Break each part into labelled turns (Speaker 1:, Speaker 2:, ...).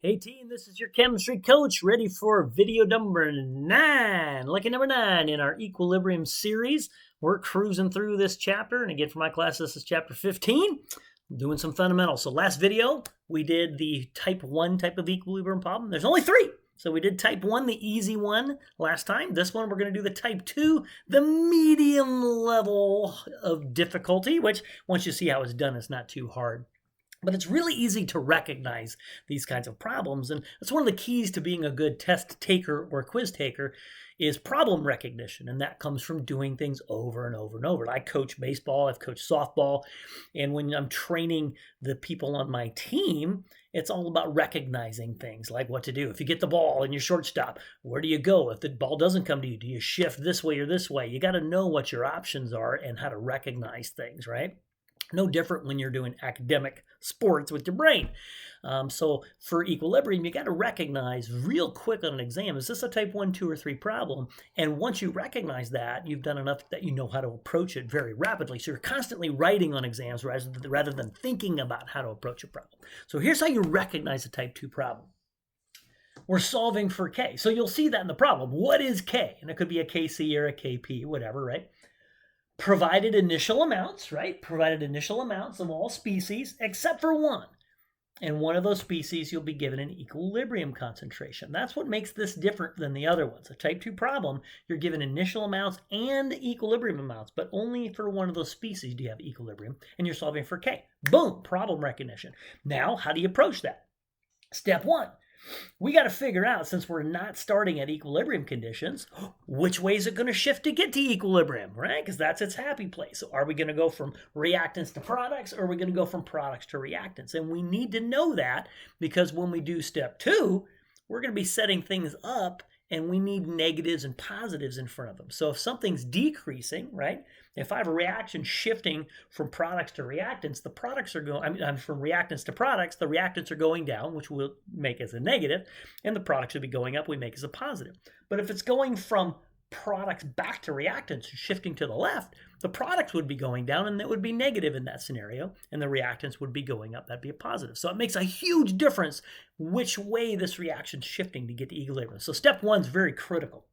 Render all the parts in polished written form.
Speaker 1: Hey team, this is your chemistry coach ready for video number 9. Lucky number 9 in our equilibrium series. We're cruising through this chapter, and again for my class, this is chapter 15. I'm doing some fundamentals. So last video, we did the type 1 type of equilibrium problem. There's only 3. So we did type 1, the easy one, last time. This one, we're going to do the type 2, the medium level of difficulty, which once you see how it's done, it's not too hard. But it's really easy to recognize these kinds of problems, and that's one of the keys to being a good test taker or quiz taker is problem recognition, and that comes from doing things over and over and over. I coach baseball, I've coached softball, and when I'm training the people on my team, it's all about recognizing things like what to do. If you get the ball and your shortstop, where do you go? If the ball doesn't come to you, do you shift this way or this way? You got to know what your options are and how to recognize things, right? No different when you're doing academic sports with your brain. So for equilibrium, you got to recognize real quick on an exam, is this a type 1, 2, or 3 problem? And once you recognize that, you've done enough that you know how to approach it very rapidly. So you're constantly writing on exams rather than thinking about how to approach a problem. So here's how you recognize a type 2 problem. We're solving for K. So you'll see that in the problem. What is K? And it could be a KC or a KP, whatever, right? Provided initial amounts, right? Provided initial amounts of all species except for one. And one of those species you'll be given an equilibrium concentration. That's what makes this different than the other ones. A type 2 problem, you're given initial amounts and equilibrium amounts, but only for one of those species do you have equilibrium, and you're solving for K. Boom, problem recognition. Now, how do you approach that? Step 1. We got to figure out, since we're not starting at equilibrium conditions, which way is it going to shift to get to equilibrium, right? Because that's its happy place. So are we going to go from reactants to products, or are we going to go from products to reactants? And we need to know that, because when we do step 2, we're going to be setting things up, and we need negatives and positives in front of them. So if something's decreasing, right? If I have a reaction shifting from products to reactants, the products are going, from reactants to products, the reactants are going down, which we'll make as a negative, and the products will be going up, we make as a positive. But if it's going from products back to reactants, shifting to the left, the products would be going down, and that would be negative in that scenario, and the reactants would be going up, that'd be a positive. So it makes a huge difference which way this reaction's shifting to get to equilibrium. So step 1 is very critical.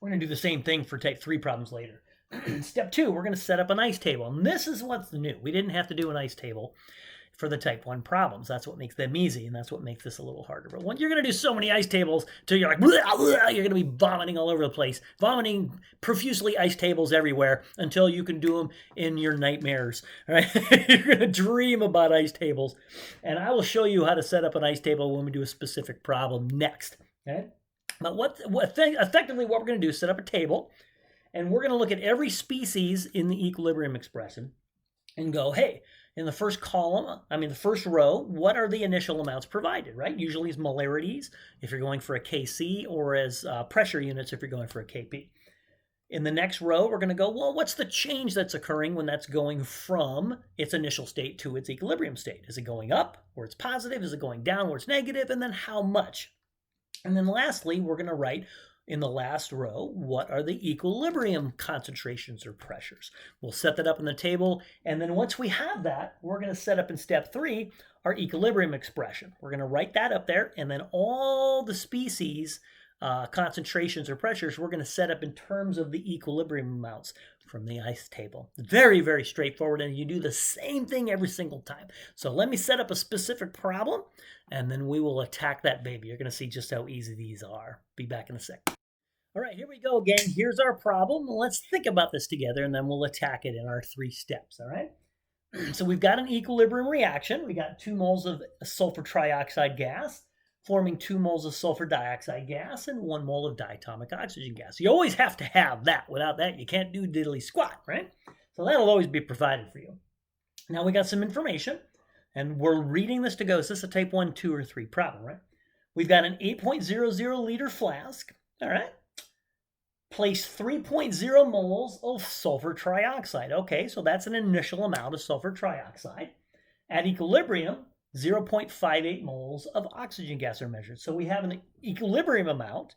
Speaker 1: We're going to do the same thing for type 3 problems later. Step 2, we're going to set up an ice table, and this is what's new. We didn't have to do an ice table for the type 1 problems. That's what makes them easy, and that's what makes this a little harder. But when you're going to do so many ice tables till you're like, blah, blah, you're going to be vomiting all over the place, vomiting profusely ice tables everywhere until you can do them in your nightmares, right? You're going to dream about ice tables, and I will show you how to set up an ice table when we do a specific problem next, okay? But effectively what we're going to do is set up a table, and we're going to look at every species in the equilibrium expression and go, hey, in the first column, the first row, what are the initial amounts provided, right? Usually as molarities if you're going for a KC, or as pressure units if you're going for a KP. In the next row, we're going to go, well, what's the change that's occurring when that's going from its initial state to its equilibrium state? Is it going up where it's positive? Is it going down where it's negative? And then how much? And then lastly, we're going to write in the last row, what are the equilibrium concentrations or pressures? We'll set that up in the table, and then once we have that, we're going to set up in step 3 our equilibrium expression. We're going to write that up there, and then all the species concentrations or pressures we're going to set up in terms of the equilibrium amounts from the ice table. Very, very straightforward, and you do the same thing every single time. So let me set up a specific problem, and then we will attack that baby. You're going to see just how easy these are. Be back in a sec. All right, here we go again. Here's our problem. Let's think about this together, and then we'll attack it in our 3 steps, all right? So we've got an equilibrium reaction. We got 2 moles of sulfur trioxide gas forming 2 moles of sulfur dioxide gas and 1 mole of diatomic oxygen gas. You always have to have that. Without that, you can't do diddly squat, right? So that'll always be provided for you. Now we got some information, and we're reading this to go. Is this a type 1, 2, or 3 problem, right? We've got an 8.00 liter flask, all right? Place 3.0 moles of sulfur trioxide. Okay, so that's an initial amount of sulfur trioxide. At equilibrium, 0.58 moles of oxygen gas are measured. So we have an equilibrium amount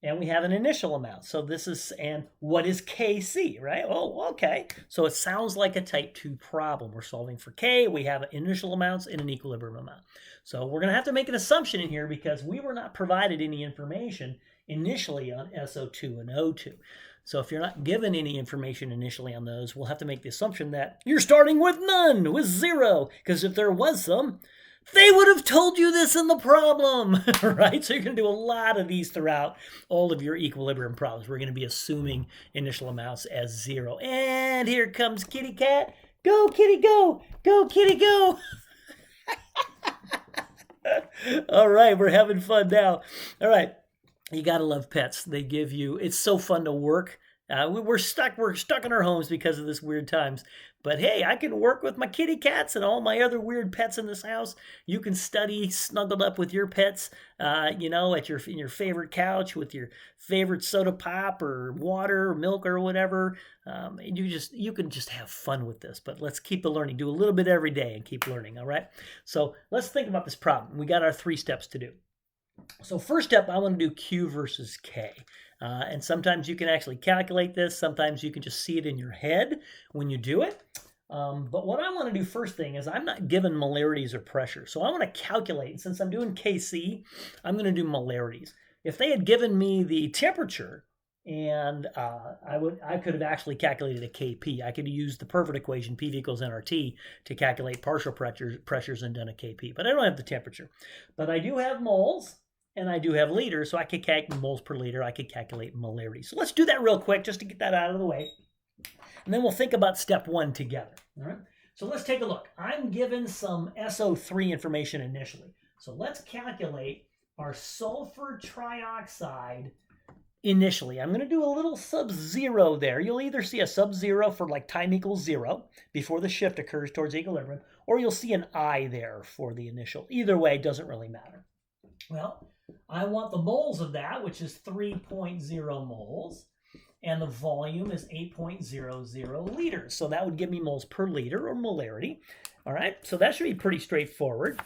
Speaker 1: and we have an initial amount. So this is, and what is Kc, right? Oh, okay. So it sounds like a type 2 problem. We're solving for K. We have initial amounts and an equilibrium amount. So we're going to have to make an assumption in here because we were not provided any information initially on SO2 and O2. So if you're not given any information initially on those, we'll have to make the assumption that you're starting with none, with 0. Because if there was some, they would have told you this in the problem, right? So you're going to do a lot of these throughout all of your equilibrium problems. We're going to be assuming initial amounts as 0. And here comes Kitty Cat. Go, Kitty, go. Go, Kitty, go. All right, we're having fun now. All right. You got to love pets. They give you, it's so fun to work. We're stuck in our homes because of this weird times. But hey, I can work with my kitty cats and all my other weird pets in this house. You can study snuggled up with your pets, you know, at in your favorite couch with your favorite soda pop or water or milk or whatever. You can just have fun with this. But let's keep the learning. Do a little bit every day and keep learning. All right. So let's think about this problem. We got our 3 steps to do. So first step, I want to do Q versus K. And sometimes you can actually calculate this. Sometimes you can just see it in your head when you do it. But what I want to do first thing is I'm not given molarities or pressure. So I want to calculate. Since I'm doing Kc, I'm going to do molarities. If they had given me the temperature, and I could have actually calculated a Kp. I could use the perfect equation, P equals nRT, to calculate partial pressures and done a Kp. But I don't have the temperature. But I do have moles. And I do have liters, so I could calculate moles per liter. I could calculate molarity. So let's do that real quick just to get that out of the way. And then we'll think about step 1 together. All right. So let's take a look. I'm given some SO3 information initially. So let's calculate our sulfur trioxide initially. I'm going to do a little sub-zero there. You'll either see a sub-zero for like time equals 0 before the shift occurs towards equilibrium, or you'll see an I there for the initial. Either way, it doesn't really matter. Well, I want the moles of that, which is 3.0 moles, and the volume is 8.00 liters. So that would give me moles per liter, or molarity. All right, so that should be pretty straightforward.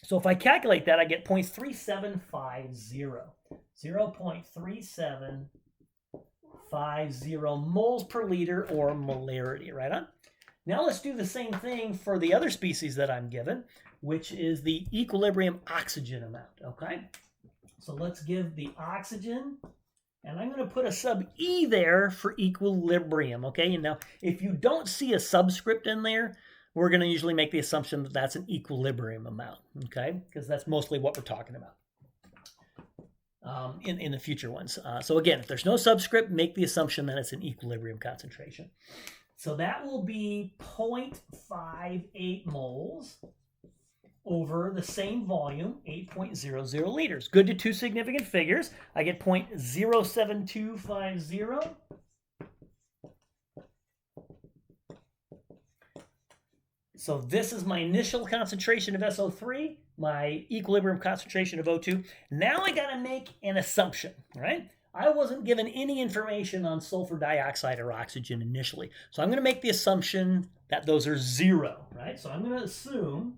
Speaker 1: So if I calculate that, I get 0.3750. 0.3750 moles per liter, or molarity, right on? Now let's do the same thing for the other species that I'm given, which is the equilibrium oxygen amount, okay? So let's give the oxygen, and I'm going to put a sub-E there for equilibrium, okay? And now, if you don't see a subscript in there, we're going to usually make the assumption that that's an equilibrium amount, okay? Because that's mostly what we're talking about in the future ones. So again, if there's no subscript, make the assumption that it's an equilibrium concentration. So that will be 0.58 moles over the same volume, 8.00 liters. Good to 2 significant figures. I get 0.07250. So this is my initial concentration of SO3, my equilibrium concentration of O2. Now I got to make an assumption, right? I wasn't given any information on sulfur dioxide or oxygen initially. So I'm going to make the assumption that those are 0, right? So I'm going to assume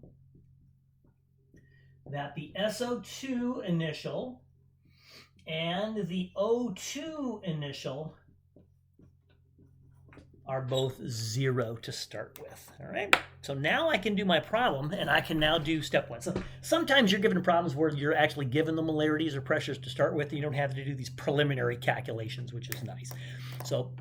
Speaker 1: that the SO2 initial and the O2 initial are both 0 to start with, all right? So now I can do my problem, and I can now do step 1. So sometimes you're given problems where you're actually given the molarities or pressures to start with, and you don't have to do these preliminary calculations, which is nice. So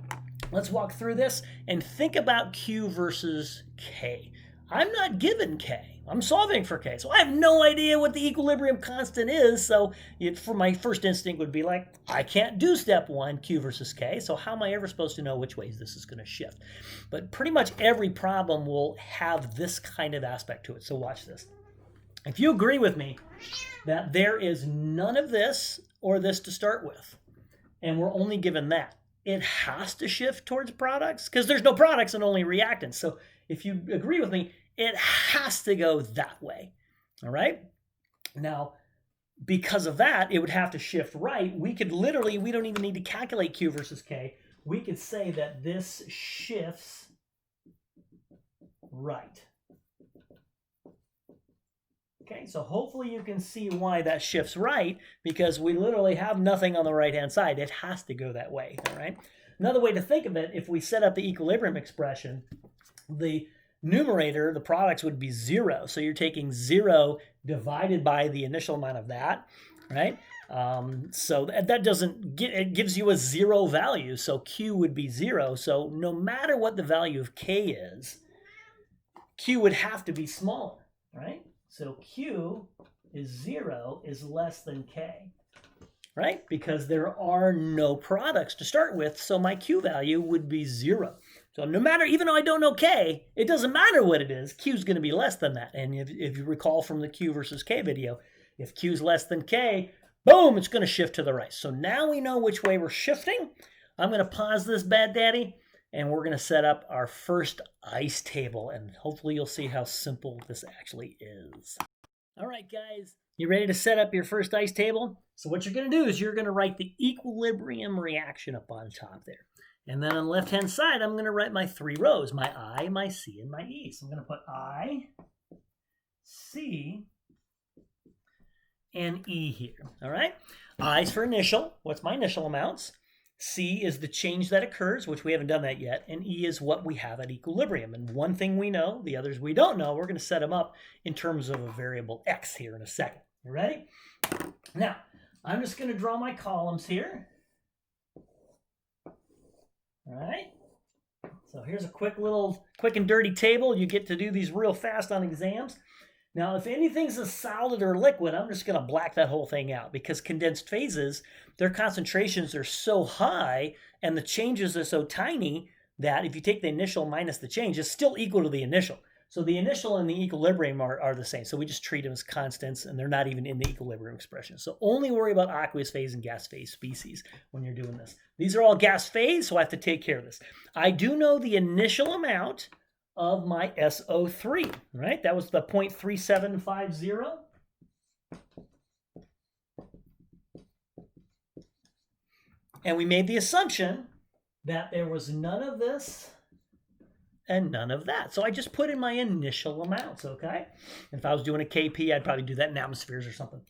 Speaker 1: let's walk through this and think about Q versus K. I'm not given K. I'm solving for K. So I have no idea what the equilibrium constant is. So for my first instinct would be like, I can't do step 1, Q versus K. So how am I ever supposed to know which ways this is going to shift? But pretty much every problem will have this kind of aspect to it. So watch this. If you agree with me that there is none of this or this to start with, and we're only given that, it has to shift towards products because there's no products and only reactants. So if you agree with me, it has to go that way, all right? Now, because of that, it would have to shift right. We could literally, we don't even need to calculate Q versus K. We could say that this shifts right. Okay, so hopefully you can see why that shifts right, because we literally have nothing on the right-hand side. It has to go that way, all right? Another way to think of it, if we set up the equilibrium expression, the numerator, the products would be 0. So you're taking 0 divided by the initial amount of that, right? So that doesn't get, it gives you a 0 value. So Q would be 0. So no matter what the value of K is, Q would have to be smaller, right? So Q is 0 is less than K, right? Because there are no products to start with, so my Q value would be 0. So no matter, even though I don't know K, it doesn't matter what it is, Q is going to be less than that. And if you recall from the Q versus K video, if Q is less than K, boom, it's going to shift to the right. So now we know which way we're shifting. I'm going to pause this bad daddy, and we're going to set up our first ice table, and hopefully you'll see how simple this actually is. All right, guys, you ready to set up your first ice table? So what you're going to do is you're going to write the equilibrium reaction up on top there. And then on the left-hand side, I'm going to write my 3 rows, my I, my C, and my E. So I'm going to put I, C, and E here, all right? I is for initial. What's my initial amounts? C is the change that occurs, which we haven't done that yet, and E is what we have at equilibrium. And one thing we know, the others we don't know, we're going to set them up in terms of a variable X here in a second. You ready? Now, I'm just going to draw my columns here. All right. So here's a quick and dirty table. You get to do these real fast on exams. Now, if anything's a solid or liquid, I'm just going to black that whole thing out, because condensed phases, their concentrations are so high and the changes are so tiny that if you take the initial minus the change, it's still equal to the initial. So the initial and the equilibrium are the same. So we just treat them as constants, and they're not even in the equilibrium expression. So only worry about aqueous phase and gas phase species when you're doing this. These are all gas phase, so I have to take care of this. I do know the initial amount of my SO3, right? That was the 0.3750. And we made the assumption that there was none of this and none of that. So I just put in my initial amounts, okay? And if I was doing a KP, I'd probably do that in atmospheres or something.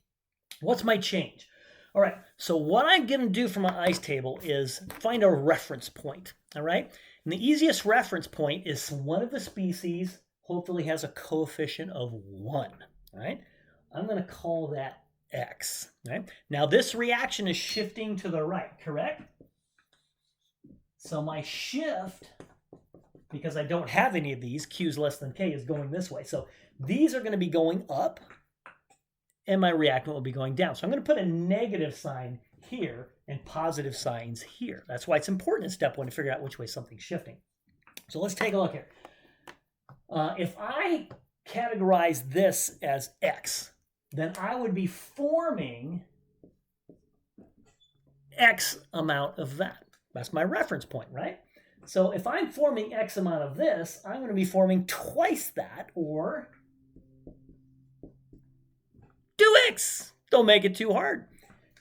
Speaker 1: What's my change? All right, so what I'm going to do for my ice table is find a reference point, all right? And the easiest reference point is one of the species hopefully has a coefficient of 1, right? I'm going to call that X, right? Now this reaction is shifting to the right, correct? So my shift, because I don't have any of these, Q is less than K, is going this way. So these are going to be going up, and my reactant will be going down. So I'm going to put a negative sign here and positive signs here. That's why it's important in step 1 to figure out which way something's shifting. So let's take a look here. If I categorize this as X, then I would be forming X amount of that. That's my reference point, right? So if I'm forming X amount of this, I'm going to be forming twice that, or 2X. Don't make it too hard.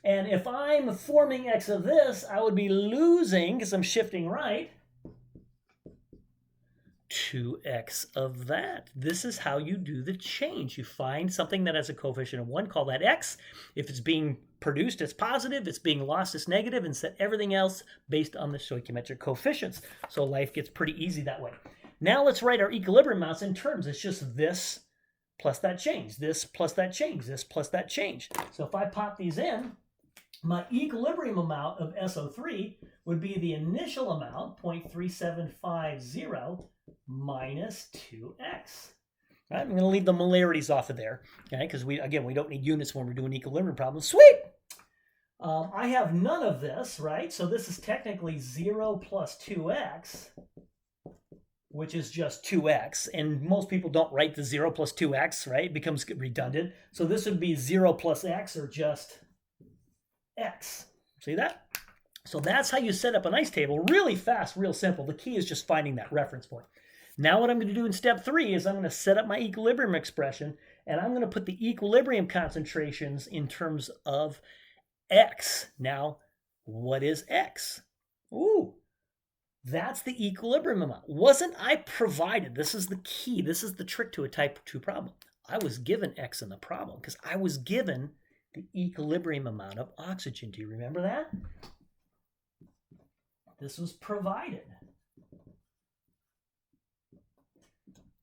Speaker 1: And if I'm forming X of this, I would be losing, because I'm shifting right, 2X of that. This is how you do the change. You find something that has a coefficient of 1, call that X. If it's being produced, it's positive. It's being lost, it's negative, and set everything else based on the stoichiometric coefficients. So life gets pretty easy that way. Now let's write our equilibrium amounts in terms. It's just this plus that change, this plus that change, this plus that change. So if I pop these in, my equilibrium amount of SO3 would be the initial amount, 0.3750, minus 2X. Right? I'm going to leave the molarities off of there, okay? Because we don't need units when we're doing equilibrium problems. Sweet! I have none of this, right? So this is technically 0 plus 2X, which is just 2X. And most people don't write the 0 plus 2X, right? It becomes redundant. So this would be 0 plus X, or just X. See that? So that's how you set up an ice table. Really fast, real simple. The key is just finding that reference point. Now what I'm going to do in step 3 is I'm going to set up my equilibrium expression, and I'm going to put the equilibrium concentrations in terms of X. Now, what is X? Ooh, that's the equilibrium amount. Wasn't I provided? This is the key. This is the trick to a type 2 problem. I was given X in the problem because I was given the equilibrium amount of oxygen. Do you remember that? This was provided.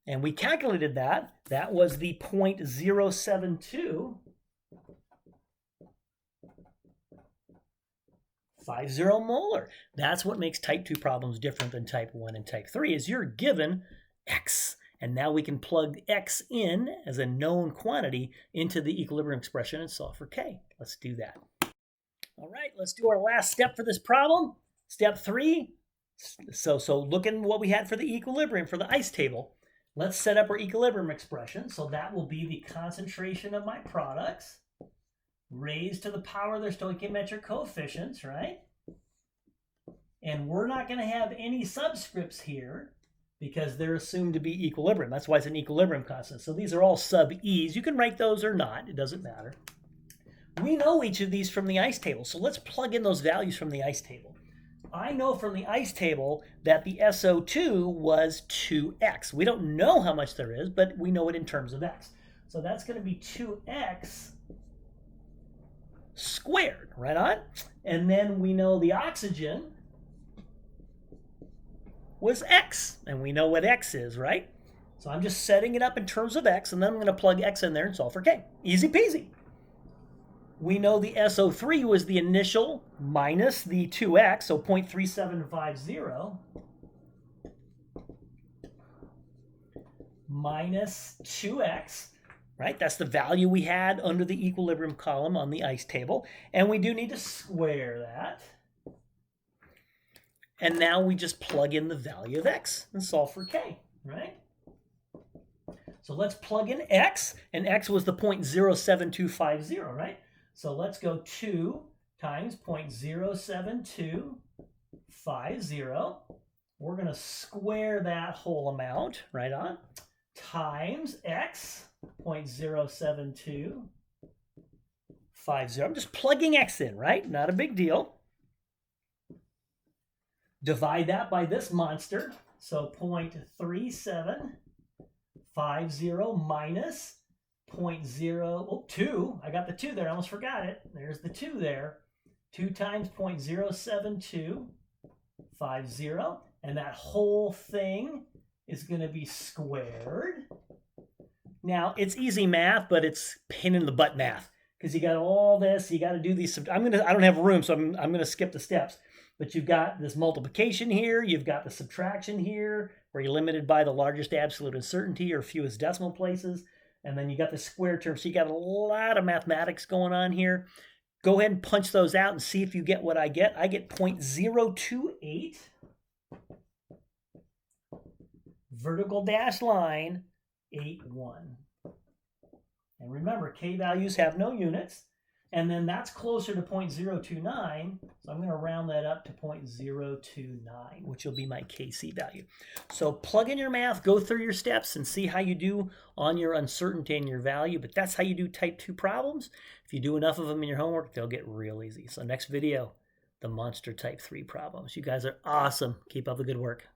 Speaker 1: And we calculated that. That was the 0.072 50 molar. That's what makes type 2 problems different than type 1 and type 3 is you're given X. And now we can plug X in as a known quantity into the equilibrium expression and solve for K. Let's do that. All right, let's do our last step for this problem. Step 3. So looking at what we had for the equilibrium, for the ice table, let's set up our equilibrium expression. So that will be the concentration of my products raised to the power of their stoichiometric coefficients, right? And we're not going to have any subscripts here because they're assumed to be equilibrium. That's why it's an equilibrium constant. So these are all sub-E's. You can write those or not. It doesn't matter. We know each of these from the ice table. So let's plug in those values from the ice table. I know from the ice table that the SO2 was 2X. We don't know how much there is, but we know it in terms of X. So that's going to be 2X squared, right on? And then we know the oxygen was X, and we know what X is, right? So I'm just setting it up in terms of X, and then I'm going to plug X in there and solve for K. Easy peasy. We know the SO3 was the initial minus the 2X, so 0.3750 minus 2X. Right? That's the value we had under the equilibrium column on the ice table. And we do need to square that. And now we just plug in the value of X and solve for K, right? So let's plug in X, and X was the 0.07250, right? So let's go 2 times 0.07250. We're going to square that whole amount, right on, times X, 0.07250. I'm just plugging X in, right? Not a big deal. Divide that by this monster. So 0.3750 minus 0.02. I got the 2 there. I almost forgot it. There's the 2 there. 2 times 0.07250. And that whole thing is going to be squared. Now, it's easy math, but it's pain in the butt math because you got all this. You got to do these. I don't have room, so I'm going to skip the steps. But you've got this multiplication here. You've got the subtraction here, where you're limited by the largest absolute uncertainty or fewest decimal places. And then you got the square term. So you got a lot of mathematics going on here. Go ahead and punch those out and see if you get what I get. I get 0.028 vertical dash line 81. And remember, K values have no units. And then that's closer to 0.029. So I'm going to round that up to 0.029, which will be my KC value. So plug in your math, go through your steps, and see how you do on your uncertainty and your value. But that's how you do type 2 problems. If you do enough of them in your homework, they'll get real easy. So next video, the monster type 3 problems. You guys are awesome. Keep up the good work.